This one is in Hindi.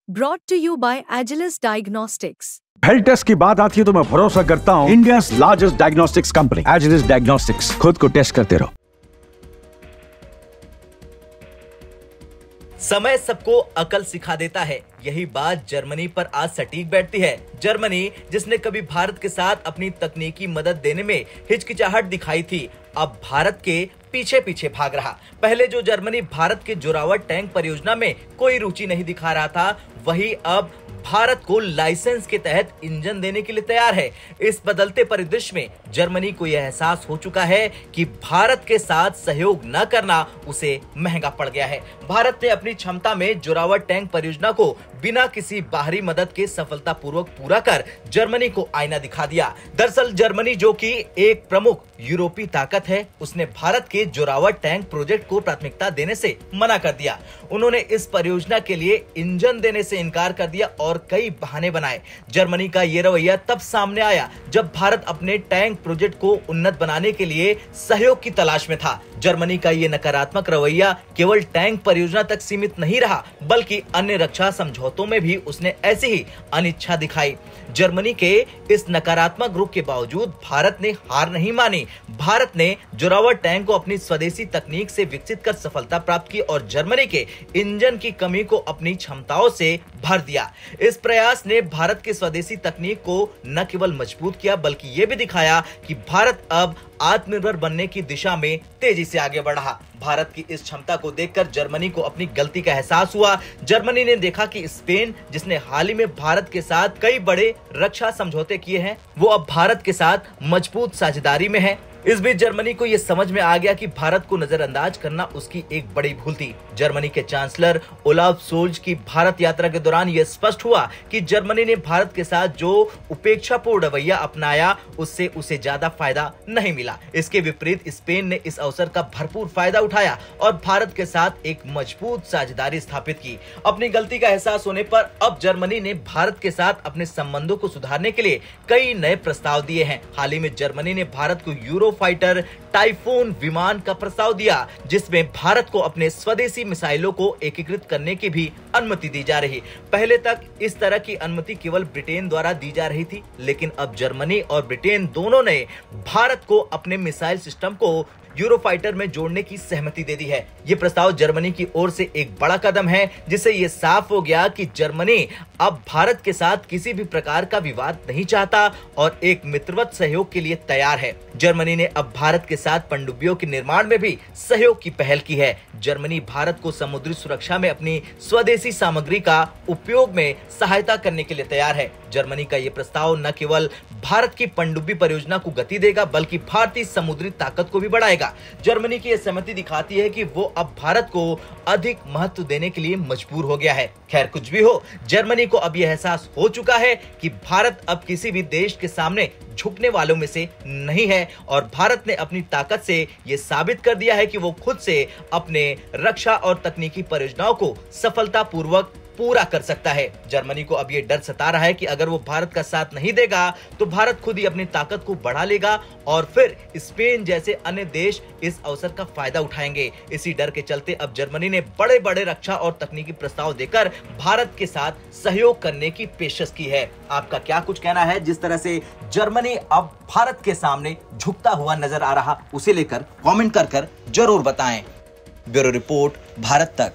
Brought to you by Agilus Diagnostics. Health test की बात आती है तो मैं भरोसा करता हूँ India largest diagnostics company Agilus diagnostics. खुद को टेस्ट करते रहो। समय सबको अकल सिखा देता है, यही बात जर्मनी पर आज सटीक बैठती है। जर्मनी जिसने कभी भारत के साथ अपनी तकनीकी मदद देने में हिचकिचाहट दिखाई थी, अब भारत के पीछे पीछे भाग रहा। पहले जो जर्मनी भारत के जोरावर टैंक परियोजना में कोई रुचि नहीं दिखा रहा था, वही अब भारत को लाइसेंस के तहत इंजन देने के लिए तैयार है। इस बदलते परिदृश्य में जर्मनी को यह एहसास हो चुका है कि भारत के साथ सहयोग न करना उसे महंगा पड़ गया है। भारत ने अपनी क्षमता में जोरावर टैंक परियोजना को बिना किसी बाहरी मदद के सफलतापूर्वक पूरा कर जर्मनी को आईना दिखा दिया। दरअसल जर्मनी, जो कि एक प्रमुख यूरोपीय ताकत है, उसने भारत के जोरावर टैंक प्रोजेक्ट को प्राथमिकता देने से मना कर दिया। उन्होंने इस परियोजना के लिए इंजन देने से इनकार कर दिया और कई बहाने बनाए। जर्मनी का ये रवैया तब सामने आया जब भारत अपने टैंक प्रोजेक्ट को उन्नत बनाने के लिए सहयोग की तलाश में था। जर्मनी का ये नकारात्मक रवैया केवल टैंक परियोजना तक सीमित नहीं रहा, बल्कि अन्य रक्षा समझौतों में भी उसने ऐसी ही अनिच्छा दिखाई। जर्मनी के इस नकारात्मक रुख के बावजूद भारत ने हार नहीं मानी। भारत ने जोरावर टैंक को अपनी स्वदेशी तकनीक से विकसित कर सफलता प्राप्त की और जर्मनी के इंजन की कमी को अपनी क्षमताओं से भर दिया। इस प्रयास ने भारत की स्वदेशी तकनीक को न केवल मजबूत किया, बल्कि ये भी दिखाया कि भारत अब आत्मनिर्भर बनने की दिशा में तेजी से आगे बढ़ रहा। भारत की इस क्षमता को देखकर जर्मनी को अपनी गलती का एहसास हुआ। जर्मनी ने देखा कि स्पेन, जिसने हाल ही में भारत के साथ कई बड़े रक्षा समझौते किए हैं, वो अब भारत के साथ मजबूत साझेदारी में है। इस बीच जर्मनी को यह समझ में आ गया कि भारत को नजरअंदाज करना उसकी एक बड़ी भूल थी। जर्मनी के चांसलर ओलाफ सोल्ज की भारत यात्रा के दौरान यह स्पष्ट हुआ कि जर्मनी ने भारत के साथ जो उपेक्षापूर्ण रवैया अपनाया, उससे उसे ज्यादा फायदा नहीं मिला। इसके विपरीत स्पेन ने इस अवसर का भरपूर फायदा उठाया और भारत के साथ एक मजबूत साझेदारी स्थापित की। अपनी गलती का एहसास होने पर अब जर्मनी ने भारत के साथ अपने संबंधों को सुधारने के लिए कई नए प्रस्ताव दिए हैं। हाल ही में जर्मनी ने भारत को यूरोफाइटर टाइफून विमान का प्रस्ताव दिया, जिसमें भारत को अपने स्वदेशी मिसाइलों को एकीकृत करने की भी अनुमति दी जा रही। पहले तक इस तरह की अनुमति केवल ब्रिटेन द्वारा दी जा रही थी, लेकिन अब जर्मनी और ब्रिटेन दोनों ने भारत को अपने मिसाइल सिस्टम को यूरोफाइटर में जोड़ने की सहमति दे दी है। ये प्रस्ताव जर्मनी की ओर से एक बड़ा कदम है, जिससे ये साफ हो गया कि जर्मनी अब भारत के साथ किसी भी प्रकार का विवाद नहीं चाहता और एक मित्रवत सहयोग के लिए तैयार है। जर्मनी ने अब भारत के साथ पनडुब्बियों के निर्माण में भी सहयोग की पहल की है। जर्मनी भारत को समुद्री सुरक्षा में अपनी स्वदेशी सामग्री का उपयोग में सहायता करने के लिए तैयार है। जर्मनी का ये प्रस्ताव न केवल भारत की पनडुब्बी परियोजना को गति देगा, बल्कि भारतीय समुद्री ताकत को भी बढ़ाएगा। जर्मनी की यह सहमति दिखाती है कि वो अब भारत को अधिक महत्व देने के लिए मजबूर हो गया है। खैर, कुछ भी हो, जर्मनी को अब यह एहसास हो चुका है कि भारत अब किसी भी देश के सामने झुकने वालों में से नहीं है और भारत ने अपनी ताकत से यह साबित कर दिया है कि वो खुद से अपने रक्षा और तकनीकी परियोजनाओं को सफलतापूर्वक पूरा कर सकता है। जर्मनी को अब ये डर सता रहा है कि अगर वो भारत का साथ नहीं देगा तो भारत खुद ही अपनी ताकत को बढ़ा लेगा और फिर स्पेन जैसे अन्य देश इस अवसर का फायदा उठाएंगे। इसी डर के चलते अब जर्मनी ने बड़े बड़े रक्षा और तकनीकी प्रस्ताव देकर भारत के साथ सहयोग करने की पेशकश की है। आपका क्या कुछ कहना है? जिस तरह से जर्मनी अब भारत के सामने झुकता हुआ नजर आ रहा, उसे लेकर कॉमेंट कर जरूर बताएं। ब्यूरो रिपोर्ट, भारत तक।